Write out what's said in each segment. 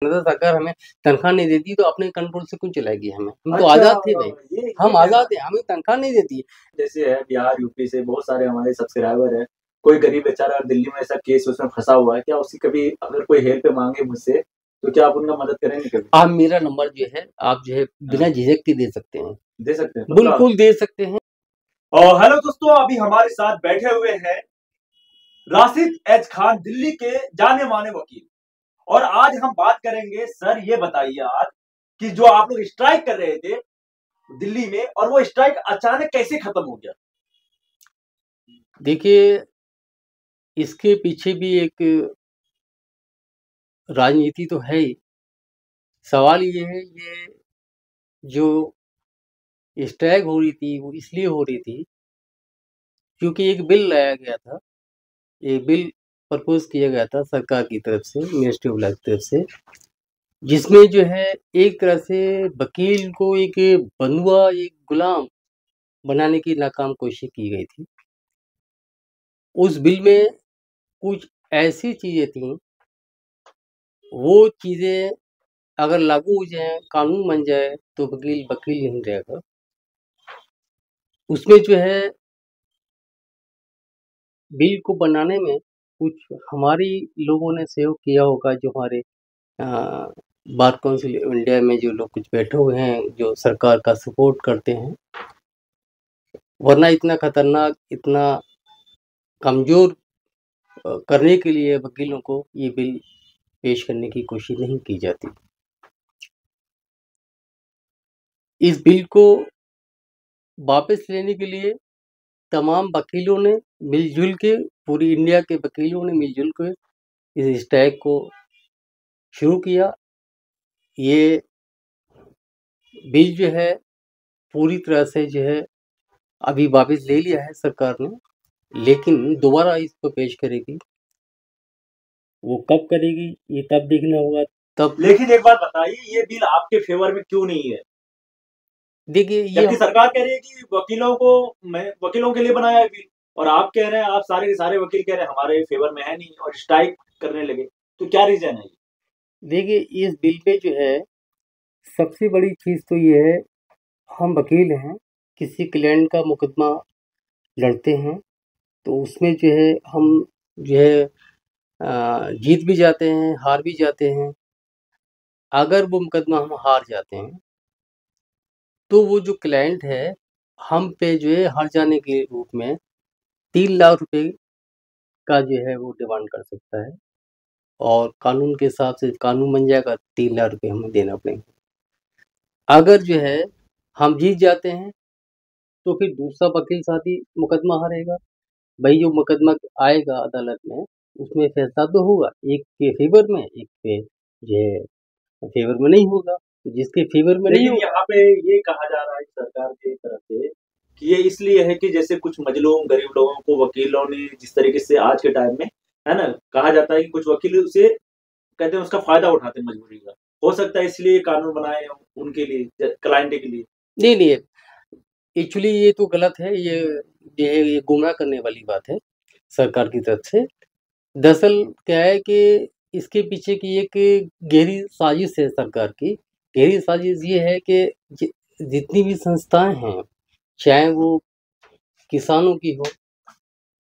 तो सरकार हमें तनख्वाह नहीं देती तो अपने कंट्रोल से क्यों चलाएगी हमें? हम तो अच्छा, आज़ाद थे भाई, ये हम कहना आज़ाद हैं, हमें तनख्वाह नहीं देती। जैसे है बिहार, यूपी से बहुत सारे हमारे सब्सक्राइबर हैं। कोई गरीब बेचारा अगर दिल्ली में ऐसा केस उसमें फँसा हुआ है, क्या उसकी कभी अगर कोई हेल्प माँगे मुझसे, तो क्या आप उनका मदद करेंगे कभी? आप मेरा नंबर जो है, आप जो है बिना हाँ, झिझक के दे सकते हैं। दे सकते हैं पक्का? बिल्कुल दे सकते हैं। और हेलो दोस्तों, अभी हमारे साथ बैठे हुए हैं राशिद एच खान, दिल्ली के जाने माने वकील। और आज हम बात करेंगे, सर ये बताइए आज कि जो आप लोग स्ट्राइक कर रहे थे दिल्ली में, और वो स्ट्राइक अचानक कैसे खत्म हो गया? देखिए, इसके पीछे भी एक राजनीति तो है ही। सवाल ये है, ये जो स्ट्राइक हो रही थी, वो इसलिए हो रही थी क्योंकि एक बिल लाया गया था। ये बिल प्रपोज़ किया गया था सरकार की तरफ से, मिनिस्ट्री ऑफ लॉ की तरफ से, जिसमें जो है एक तरह से वकील को एक बंधुआ, एक गुलाम बनाने की नाकाम कोशिश की गई थी। उस बिल में कुछ ऐसी चीज़ें थीं, वो चीज़ें अगर लागू हो जाएँ, कानून बन जाए, तो वकील वकील नहीं रहेगा। उसमें जो है बिल को बनाने में कुछ हमारी लोगों ने सहयोग किया होगा, जो हमारे अ, बार काउंसिल इंडिया में जो लोग कुछ बैठे हुए हैं, जो सरकार का सपोर्ट करते हैं। वरना इतना खतरनाक, इतना कमज़ोर करने के लिए वकीलों को ये बिल पेश करने की कोशिश नहीं की जाती। इस बिल को वापस लेने के लिए तमाम वकीलों ने मिल-जुल के, पूरी इंडिया के वकीलों ने मिल-जुल के इस स्ट्राइक को शुरू किया। ये बिल जो है पूरी तरह से जो है अभी वापस ले लिया है सरकार ने, लेकिन दोबारा इसको पेश करेगी। वो कब करेगी, ये तब देखना होगा। तब लेकिन एक बात बताइए, ये बिल आपके फेवर में क्यों नहीं है? देखिए, ये जबकि सरकार कह रही है कि वकीलों के लिए बनाया है बिल, और आप कह रहे हैं, आप सारे के सारे वकील कह रहे हैं हमारे फेवर में है नहीं, और स्ट्राइक करने लगे। तो क्या रीजन है ये? देखिए, इस बिल पे जो है सबसे बड़ी चीज़ तो ये है, हम वकील हैं, किसी क्लाइंट का मुकदमा लड़ते हैं, तो उसमें जो है हम जो है जीत भी जाते हैं, हार भी जाते हैं। अगर वो मुकदमा हम हार जाते हैं, तो वो जो क्लाइंट है, हम पे जो है हार जाने के रूप में 3 लाख रुपए का जो है वो डिमांड कर सकता है, और कानून के हिसाब से कानून बन जाएगा, 3 लाख रुपए हमें देना पड़ेंगे। अगर जो है हम जीत जाते हैं, तो फिर दूसरा वकील साथी मुकदमा हारेगा। भई जो मुकदमा आएगा अदालत में, उसमें फैसला तो होगा, एक के फ़ेवर में, एक के जो है फ़ेवर में नहीं होगा। तो जिसके फ़ेवर में नहीं लेकिन होगा, यहाँ पे ये कहा जा रहा है सरकार की तरफ से कि ये इसलिए है कि जैसे कुछ मजलूम गरीब लोगों को वकीलों ने जिस तरीके से आज के टाइम में, है ना, कहा जाता है कि कुछ वकील उसे कहते हैं उसका फायदा उठाते हैं मजबूरी का। हो सकता है इसलिए ये कानून बनाए हों उनके लिए, क्लाइंट के लिए। नहीं, नहीं, एक्चुअली ये तो गलत है, ये गुमराह करने वाली बात है सरकार की तरफ से। दरअसल क्या है कि इसके पीछे की एक गहरी साजिश है सरकार की। गहरी साजिश ये है कि जि जितनी भी संस्थाएँ हैं, चाहे वो किसानों की हो,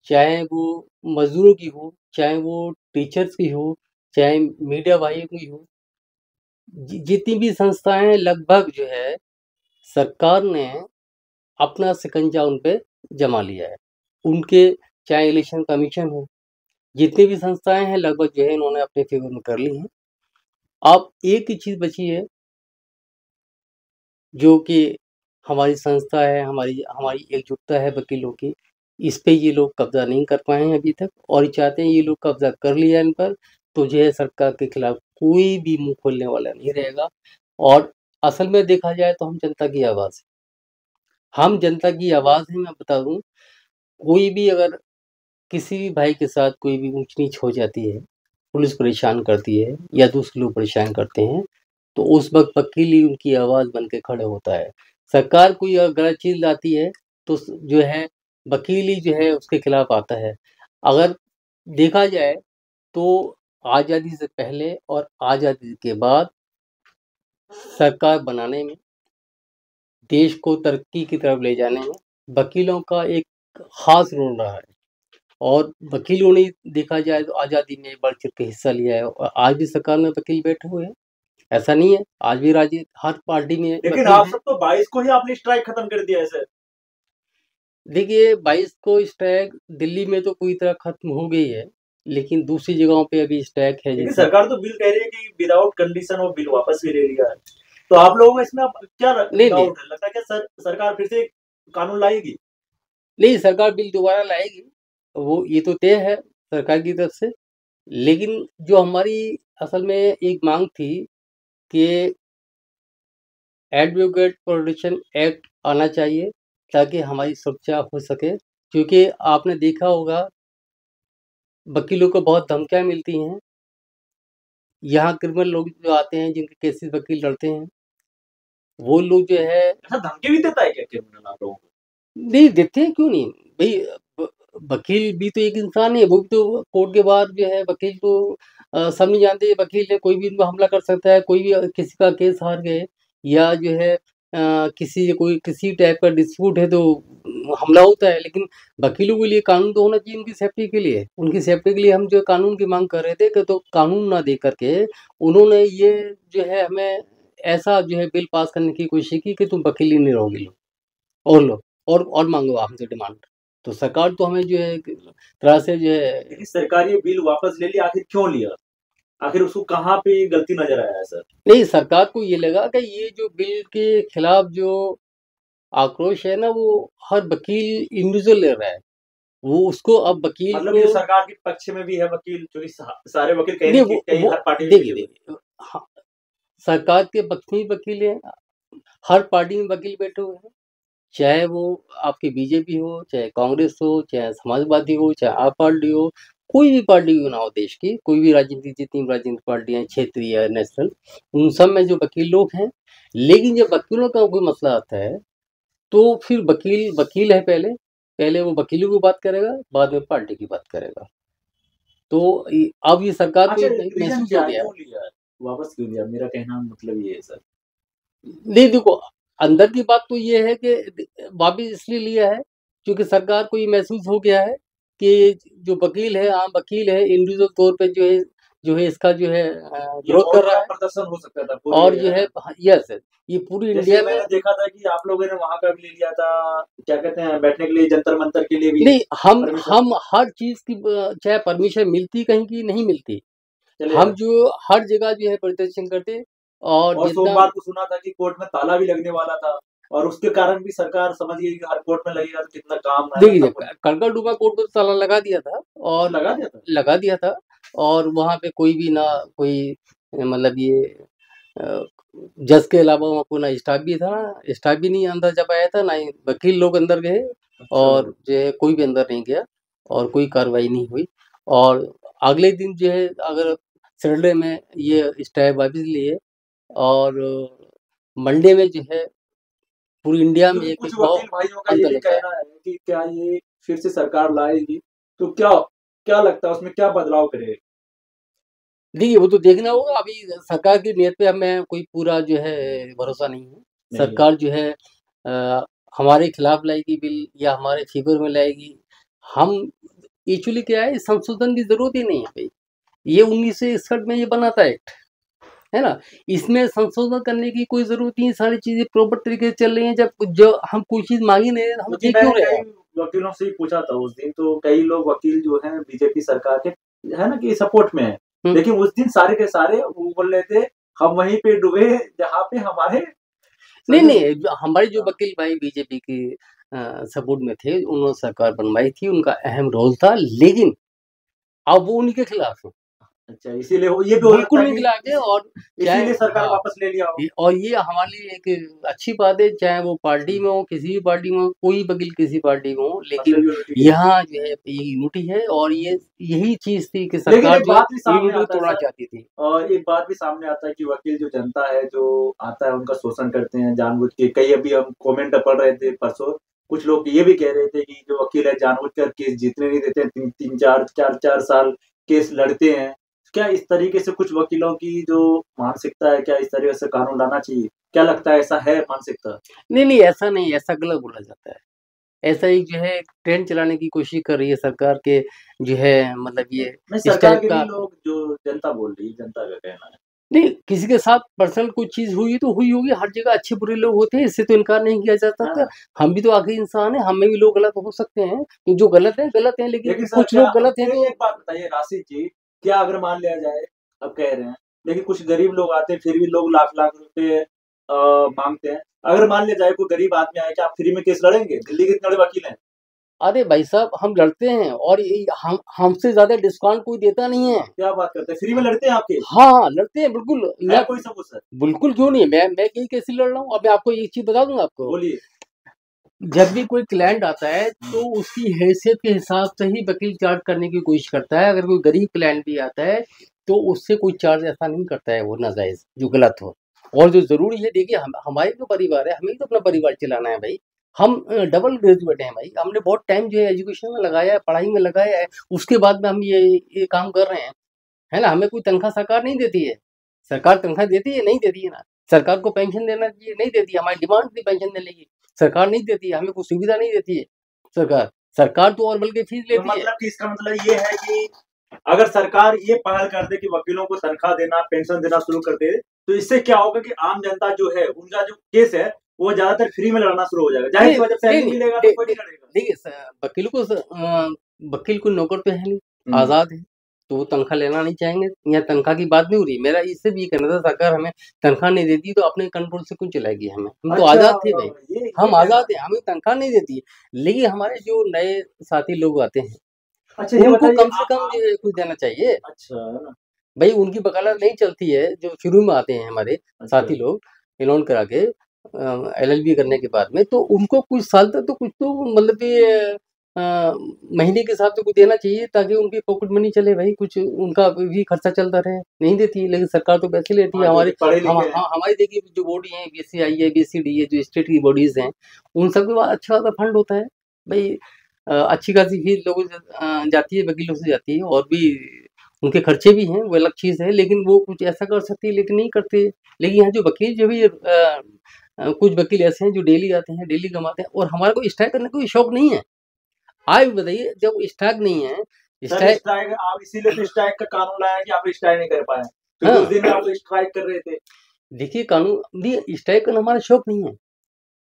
चाहे वो मज़दूरों की हो, चाहे वो टीचर्स की हो, चाहे मीडिया भाइयों की हो, जितनी भी संस्थाएँ हैं, लगभग जो है सरकार ने अपना शिकंजा उन पे जमा लिया है। उनके चाहे इलेक्शन कमीशन हो, जितनी भी संस्थाएँ हैं लगभग जो है इन्होंने अपने फ़ेवर में कर ली हैं। अब एक ही चीज़ बची है, जो कि हमारी संस्था है, हमारी हमारी एकजुटता है वकीलों की, इस पे ये लोग कब्ज़ा नहीं कर पाए हैं अभी तक, और ये चाहते हैं ये लोग कब्ज़ा कर लिया इन पर, तो जो है सरकार के खिलाफ कोई भी मुँह खोलने वाला नहीं रहेगा। और असल में देखा जाए तो हम जनता की आवाज़ हैं। हम जनता की आवाज़ हैं, मैं बता दूँ, कोई भी अगर किसी भी भाई के साथ कोई भी ऊँच-नीच हो जाती है, पुलिस परेशान करती है या दूसरे लोग परेशान करते हैं, तो उस वक़्त वकील ही उनकी आवाज़ बन के खड़ा होता है। सरकार कोई अगर गलत चीज़ लाती है, तो जो है वकील ही जो है उसके खिलाफ आता है। अगर देखा जाए तो आज़ादी से पहले और आज़ादी के बाद सरकार बनाने में, देश को तरक्की की तरफ ले जाने में वकीलों का एक ख़ास रोल रहा है। और वकीलों ने देखा जाए तो आज़ादी में बढ़-चढ़ के हिस्सा लिया है और आज भी सरकार में वकील बैठे हुए हैं। ऐसा नहीं है, आज भी हर पार्टी में लेकिन वकील आप हैं। सब तो 22 को ही आपने स्ट्राइक खत्म कर दिया है सर। देखिए 22 को स्ट्राइक दिल्ली में तो पूरी तरह खत्म हो गई है, लेकिन दूसरी जगहों पे अभी स्ट्राइक है। लेकिन जैसे सरकार तो बिल कह रही है कि विदाउट कंडीशन वो बिल वापस भी ले लिया है। तो आप लोगों को इसमें अब क्या नहीं, नहीं, डाउट है? लगता है क्या सरकार फिर से कानून लाएगी? नहीं सरकार बिल दोबारा लाएगी, वो ये तो तय है सरकार की तरफ से। लेकिन जो हमारी असल में एक माँग थी कि एडवोकेट प्रोटेक्शन एक्ट आना चाहिए ताकि हमारी सुरक्षा हो सके, क्योंकि आपने देखा होगा वकीलों को बहुत धमकियाँ मिलती हैं। यहाँ क्रिमिनल लोग जो आते हैं जिनके केसेस वकील लड़ते हैं, वो लोग जो है अच्छा, धमकी भी देता है क्या क्रिमिनल आप लोगों को? नहीं देते हैं, क्यों नहीं? भई व वकील भी तो एक इंसान है, वो भी तो कोर्ट के बाहर जो है वकील तो सब नहीं जानते वकील है, कोई भी उन पे हमला कर सकता है, कोई भी किसी का केस हार गए या जो है किसी टाइप का डिस्प्यूट है तो हमला होता है। लेकिन वकीलों के लिए कानून तो होना चाहिए उनकी सेफ्टी के लिए। उनकी सेफ्टी के लिए हम जो कानून की माँग कर रहे थे कि तो कानून ना दे कर के उन्होंने ये जो है हमें ऐसा जो है बिल पास करने की कोशिश की कि तुम वकील ही नहीं रहोगे लो, और लो और माँगो आप हमसे डिमांड। तो सरकार तो हमें जो है एक तरह से जो है लेकिन सरकार ये बिल वापस ले लिया, आखिर क्यों लिया? आखिर उसको कहाँ पे गलती नज़र आया है सर? नहीं सरकार को ये लगा कि ये जो बिल के खिलाफ जो आक्रोश है ना वो हर वकील इंडिविजुअल ले रहा है। वो उसको अब वकील मतलब को ये सरकार के पक्ष में भी है वकील, क्योंकि सारे वकील कहीं नहीं न कहीं वो हर पार्टी में देखिए, मिले हुए हैं। देखिए हाँ, सरकार के पक्ष में भी वकील हैं, हर पार्टी में वकील बैठे हुए हैं। चाहे वो आपकी बीजेपी हो, चाहे कांग्रेस हो, चाहे समाजवादी हो, चाहे आप पार्टी हो, कोई भी पार्टी क्यों ना हो देश की, कोई भी राजनीतिक जितनी भी राजनीतिक पार्टियाँ हैं, क्षेत्रीय या नेशनल, उन सब में जो वकील लोग हैं। लेकिन जब वकीलों का कोई मसला आता है, तो फिर वकील वकील है पहले, पहले वो वकीलों की बात करेगा, बाद में पार्टी की बात करेगा। तो अब ये सरकार को अच्छा, ये रीज़न महसूस क्या हो है? गया है। क्यों लिया है? वापस क्यों लिया? मेरा कहना मतलब ये है सर। नहीं देखो, अंदर की बात तो ये है कि वापिस इसलिए लिया है क्योंकि सरकार को ये महसूस हो गया है कि जो वकील है, आम वकील है, इंडिविजुअल तौर पे जो है इसका जो है ये विरोध बहुत कर रहा बड़ा है प्रदर्शन हो सकता था पूरे, और जो है है ना? यस, ये पूरी जैसे इंडिया में। मैंने देखा था कि आप लोगों ने वहाँ का भी ले लिया था, क्या कहते हैं, बैठने के लिए जंतर मंतर के लिए भी नहीं, परमिशन। हम हर चीज़ की चाहे परमिशन मिलती कहीं की नहीं मिलती, चले हम जाए। जो हर जगह जो है प्रदर्शन करते और और जितना सोमवार को सुना था कि कोर्ट में ताला भी लगने वाला था, और उसके कारण भी सरकार समझ गई कि हर कोर्ट में लगेगा तो कितना काम है देखिए, सब कुछ। कड़कड़डुमा कोर्ट को तो ताला लगा दिया था अच्छा, और लगा दिया था। लगा दिया था और वहाँ पे कोई भी ना कोई मतलब ये अ, जज के अलावा वहाँ कोई ना स्टाफ भी था, स्टाफ भी नहीं अंदर जा पाया था, ना ही वकील लोग अंदर गए अच्छा, और जो है कोई भी अंदर नहीं गया और कोई कार्रवाई नहीं हुई। और अगले दिन जो है अगर सैटरडे में ये स्टे वापस लिए और मंडे में जो है पूरी इंडिया में क्योंकि एक कुछ बहुत वकील भाइयों का ये आंदोलन भी होता है। कहना है कि क्या ये फिर से सरकार लाएगी, तो क्या क्या लगता है उसमें क्या बदलाव करे? देखिए, वो तो देखना होगा। अभी सरकार की नीयत पे हमें कोई पूरा जो है भरोसा नहीं है। नहीं है। सरकार जो है हमारे खिलाफ लाएगी बिल या हमारे फ़ेवर में लाएगी। हम एक्चुअली क्या है, इस संशोधन की ज़रूरत ही नहीं है भई। ये 1961 में ये बना था एक्ट, है ना? इसमें संशोधन करने की कोई ज़रूरत नहीं है, सारी चीज़ें प्रॉपर तरीके से चल रही हैं। जब जो हम कोई चीज़ माँग ही नहीं रहे, हम क्योंकि दे मैंने क्यों रहे कई हैं? वकीलों से ही पूछा था उस दिन, तो कई लोग वकील जो हैं बीजेपी सरकार के, है ना, कि सपोर्ट में हैं। हुँ। लेकिन उस दिन सारे के सारे वो बोल रहे थे, हम वहीं पे डूबे जहाँ पे हमारे नहीं, समझे। नहीं, जो हमारे जो हाँ, वकील भाई बीजेपी के सपोर्ट में थे, उन्होंने सरकार बनवाई थी, उनका अहम रोल था, लेकिन अब वो उन्हीं के खिलाफ है। अच्छा, इसीलिए वो ये भी हो सकता बिल्कुल है नहीं कि खिलाफ है और चाहे इसीलिए सरकार हाँ, वापस ले लिया हो। और ये हमारे लिए एक अच्छी बात है, चाहे वो पार्टी में हो, किसी भी पार्टी में हो, कोई वकील किसी पार्टी में हो, लेकिन मतलब यूनिटी है। यहाँ जो है ये यूनिटी है और ये यही चीज़ थी कि लेकिन सरकार एक जो है बात भी सामने यूनिटी को आता है तोड़ना सर, चाहती थी। और एक बात भी सामने आता है कि वकील जो जनता है जो आता है उनका शोषण करते हैं जानबूझ के। कई अभी हम कमेंट पढ़ रहे थे परसों, कुछ लोग ये भी कह रहे थे कि जो वकील है जानबूझकर केस जीतने नहीं देते हैं, 3-3 4-4 साल केस लड़ते हैं। क्या इस तरीके से कुछ वकीलों की जो मानसिकता है, क्या इस तरीके से कानून लाना चाहिए? क्या लगता है ऐसा है मानसिकता? नहीं, ऐसा नहीं, ऐसा गलत बोला जाता है। ऐसा ही जो है ट्रेंड चलाने की कोशिश कर रही है सरकार के जो है मतलब ये नहीं, इस सरकार टाइप के का। नहीं, लोग जो जनता बोल रही है, जनता का कहना है। नहीं, किसी के साथ पर्सनल कोई चीज़ हुई तो हुई होगी, हर जगह अच्छे-बुरे लोग होते हैं, इससे तो इनकार नहीं किया जा सकता। हाँ, हम भी तो आखिर इंसान हैं, हम में भी लोग गलत हो सकते हैं, तो जो गलत है, लेकिन लेकिन सर कुछ क्या लोग गलत हैं तो एक बात बताइए राशिद जी, क्या अगर मान लिया जाए, अब कह रहे हैं, लेकिन कुछ गरीब लोग आते हैं, फिर भी लोग लाख-लाख रुपए माँगते हैं। अगर मान लिया जाए कोई गरीब आदमी आए, क्या आप फ्री में केस लड़ेंगे? दिल्ली के इतने बड़े वकील हैं। अरे भाई साहब, हम लड़ते हैं और ये हम हमसे ज़्यादा डिस्काउंट कोई देता नहीं है। क्या बात करते हैं? फ्री में लड़ते हैं आप केस? हाँ, लड़ते हैं बिल्कुल। है मैं कोई सबूत सर? बिल्कुल क्यों नहीं, मैं कहीं कैसे लड़ रहा हूँ। अब मैं आपको एक चीज़ बता दूँ आपको, बोलिए। जब भी कोई क्लाइंट आता है तो उसकी हैसियत के हिसाब से ही वकील चार्ज करने की कोशिश करता है। अगर कोई गरीब क्लाइंट भी आता है तो उससे कोई चार्ज ऐसा नहीं करता है वो नाजायज़ जो गलत हो। और जो ज़रूरी है, देखिए हम हमारे जो परिवार है, हमें तो अपना परिवार चलाना है भाई। हम डबल ग्रेजुएट हैं भाई, हमने बहुत टाइम जो है एजुकेशन में लगाया है, पढ़ाई में लगाया है, उसके बाद में हम ये काम कर रहे हैं, है ना? हमें कोई तनख्वाह सरकार नहीं देती है। सरकार तनख्वाह देती है? नहीं देती है ना। सरकार को पेंशन देना चाहिए, नहीं देती है। हमारी डिमांड थी पेंशन देने की, सरकार नहीं देती है, हमें कोई सुविधा नहीं देती है सरकार। सरकार तो और बल्कि फीस तो लेती है। मतलब कि इसका मतलब ये है कि अगर सरकार ये पहल कर दे कि वकीलों को तनख्वाह देना, पेंशन देना शुरू कर दे, तो इससे क्या होगा कि आम जनता जो है, उनका जो केस है, वो ज़्यादातर फ्री में लड़ना शुरू हो जाएगा। नहीं, ज़ाहिर-सी बात है, जब नहीं, सैलरी नहीं, मिलेगा तो दे कोई दे नहीं लड़ेगा। देखिए वकील को वकील कोई नौकर तो है नहीं, हुँ। आज़ाद है, तो वो तनख्वाह लेना नहीं चाहेंगे। यहाँ तनख्वाह की बात नहीं हो रही। मेरा इससे भी ये कहना था, सरकार हमें तनख्वाह नहीं देती तो अपने कंट्रोल से क्यों चलाएगी हमें? हम तो अच्छा, आज़ाद थे भाई, ये हम कहना आज़ाद हैं, है। हमें तनख्वाह नहीं देती है। लेकिन हमारे जो नए साथी लोग आते हैं, अच्छा ये उनको बताइए कम से कम जो है कुछ देना चाहिए। अच्छा, भई उनकी वकालत नहीं चलती है, जो शुरू में आते हैं हमारे अच्छा। साथी लोग, एनरोल करा के एलएलबी करने के बाद में, तो उनको कुछ साल तक तो कुछ तो मतलब कि महीने के हिसाब से कुछ देना चाहिए, ताकि उनकी पॉकेट मनी चले भाई, कुछ उनका भी खर्चा चलता रहे। नहीं देती है, लेकिन सरकार तो पैसे लेती है। हाँ, जो कि हमारे पढ़े-लिखे हैं। हमारी देखिए जो बॉडी है, बीसीआई है, बीसीडी है, जो स्टेट की बॉडीज़ हैं, उन सब के पास अच्छा खासा फंड होता है। भई अच्छी खासी फीस लोगों से जाती है, वकीलों से जाती है, और भी उनके खर्चे भी हैं, वो अलग चीज़ है, लेकिन वो कुछ ऐसा कर सकती है, लेकिन नहीं करते। लेकिन यहाँ जो वकील जो भी कुछ वकील ऐसे हैं जो डेली आते हैं, डेली कमाते हैं, और हमारा कोई स्ट्राइक करने का कोई शौक नहीं है। आप भी बताइए, जब स्ट्राइक नहीं है, सर स्ट्राइक। स्ट्राइक आप इसीलिए तो स्ट्राइक का कानून लाया कि आप स्ट्राइक नहीं कर पाए, क्योंकि उस हाँ, दिन आप तो स्ट्राइक कर रहे थे। देखिए कानून देखिए, स्ट्राइक करना हमारा शौक नहीं है,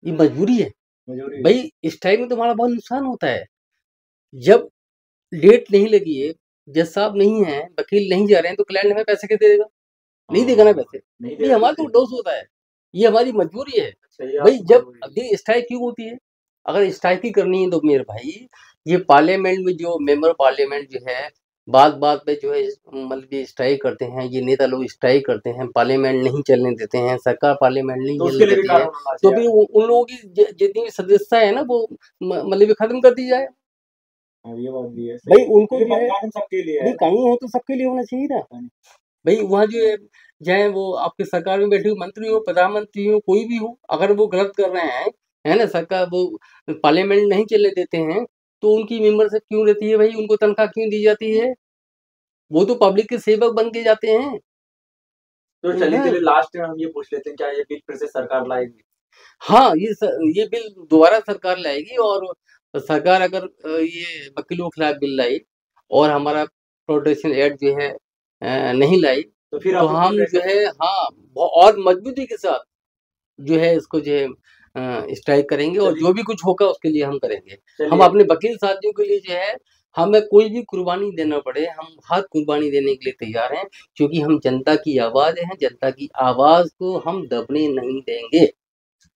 ये मजबूरी है। मजबूरी है। भई स्ट्राइक में तो हमारा बहुत नुकसान होता है। जब डेट नहीं लगी है, जज साहब नहीं हैं, वकील नहीं जा रहे हैं, तो क्लाइंट हमें पैसे कैसे देगा? नहीं देगा ना हाँ, पैसे। नहीं ये देगा तो हमारा तो फिर डोज़ होता है, ये हमारी मजबूरी है। अच्छा ये भई आपकी जब मजबूरी है। अभी स्ट्राइक क्यों होती है? अगर स्ट्राइक ही करनी है तो मेरे भाई, ये पार्लियामेंट में जो मेंबर पार्लियामेंट जो है, बात-बात पे जो है मतलब ये स्ट्राइक करते हैं, ये नेता लोग स्ट्राइक करते हैं, पार्लियामेंट नहीं चलने देते हैं, सरकार पार्लियामेंट नहीं तो चलने उसके लिए भी देती है, कानून होना तो चाहिए। फिर वो उन लोगों की जितनी भी सदस्यता है ना, वो मतलब ये खत्म कर दी जाए। हाँ, ये बात भी है, सही भई है। उनको क्योंकि जो है, कानून सबके लिए भई है ना। कानून है तो सबके लिए होना चाहिए ना। भई वहाँ जो है, चाहे वो आपकी सरकार में बैठे हुए मंत्री हो, प्रधानमंत्री हो, कोई भी हो, अगर वो गलत कर रहे हैं, है ना? सरकार वो पार्लियामेंट नहीं चलने देते हैं, तो उनकी मेंबरशिप क्यों रहती है भई? उनको तनख्वाह क्यों दी जाती है? वो तो पब्लिक के सेवक बन के जाते हैं। तो चलिए हाँ, चलिए लास्ट में हम ये पूछ लेते हैं, क्या ये बिल फिर से सरकार लाएगी? हाँ, ये बिल दोबारा सरकार लाएगी, और सरकार अगर ये वकीलों के खिलाफ बिल लाई और हमारा प्रोटेक्शन एक्ट जो है नहीं लाई, तो फिर तो आप लोग हम फुल जो एक्शन है, लेंगे। हाँ, और मजबूती के साथ जो है इसको जो है स्ट्राइक करेंगे, और चलिए जो भी कुछ होगा उसके लिए हम करेंगे। हम चलिए अपने वकील साथियों के लिए जो है, हमें कोई भी कुर्बानी देना पड़े, हम हर कुर्बानी देने के लिए तैयार हैं, क्योंकि हम जनता की आवाज़ हैं, जनता की आवाज़ को हम दबने नहीं देंगे।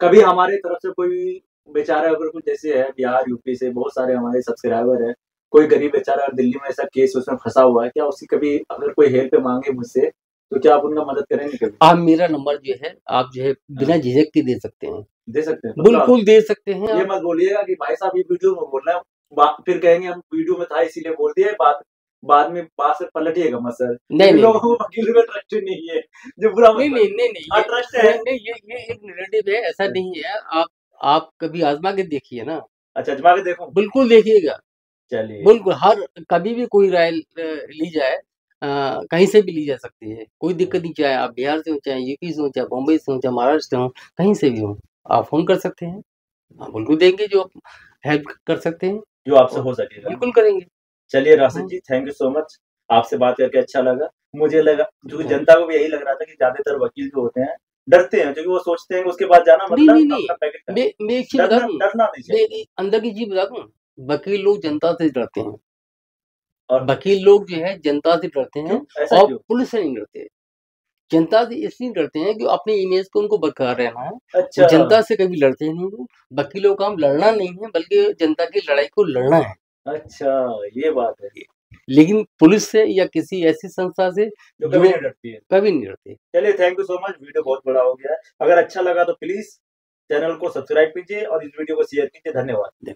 कभी हमारे तरफ से कोई बेचारा अगर कुछ जैसे है बिहार, यूपी से बहुत सारे हमारे सब्सक्राइबर हैं, कोई गरीब बेचारा अगर दिल्ली में ऐसा केस उसमें फँसा हुआ है, क्या उसकी कभी अगर कोई हेल्प माँगे मुझसे, तो क्या आप उनका मदद करेंगे कभी? आप मेरा नंबर जो है, आप जो है हाँ, बिना झिझक के दे सकते हैं। दे सकते हैं पक्का? बिल्कुल दे सकते हैं ये आप। मत बोलिएगा कि भाई साहब ये वीडियो में बोल रहे हैं, फिर कहेंगे हम वीडियो में था इसीलिए बोल दिया, बाद में बात से पलटिएगा मत सर, नहीं, क्योंकि नहीं, लोगों नहीं। को वकील में ट्रस्ट नहीं है, जो बुरा मत नहीं, नहीं, मानिए। नहीं, नहीं, हाँ, ये ट्रस्ट नहीं, है। नहीं, ये एक नैरेटिव है, ऐसा नहीं है। आप कभी आज़मा के देखिए ना, अच्छा आज़मा के देखूँ? बिल्कुल देखिएगा। चलिए, बिल्कुल, हर कभी भी कोई राय ली जाए, कहीं से भी ली जा सकती है, कोई दिक्कत नहीं, चाहे आप बिहार से हो, चाहे यूपी से हो, चाहे बॉम्बे से हो, चाहे महाराष्ट्र हो, कहीं से भी हो, आप फ़ोन कर सकते हैं। हम बिल्कुल देंगे जो हेल्प कर सकते हैं, जो आपसे और हो सकेगा। बिल्कुल करेंगे। चलिए राशिद हाँ। जी, थैंक यू सो मच। आपसे बात करके अच्छा लगा। मुझे लगा, क्योंकि जनता को भी यही लग रहा था कि ज़्यादातर वकील जो होते हैं, डरते हैं, क्योंकि वो सोचते हैं कि उसके पास जाना नहीं, मतलब नहीं, नहीं, अपना पैकेट का। मैं एक चीज़ बता दूँ, डरना नहीं मैं चाहिए। अंदर की चीज़ बता दूँ, वकील लोग जनता से डरते हैं। और वकील लोग जो है जनता से डरते क्यों? हैं, ऐसा और क्यों? पुलिस से नहीं डरते। जनता से इसलिए डरते हैं कि अपनी इमेज को उनको बरकरार रहना है। वो अच्छा। जनता से कभी लड़ते नहीं हैं। वकीलों का काम लड़ना नहीं है, बल्कि जनता की लड़ाई को लड़ना है। अच्छा, ये बात है। लेकिन पुलिस से या किसी ऐसी संस्था से जो कभी नहीं डरती है। कभी नहीं डरते। चलिए, thank you so much. Video बहुत बड़ा हो गया है। अगर अच्छा लगा तो प्लीज़ चैनल को सब्सक्राइब कीजिए और इस वीडियो को शेयर कीजिए। धन्यवाद।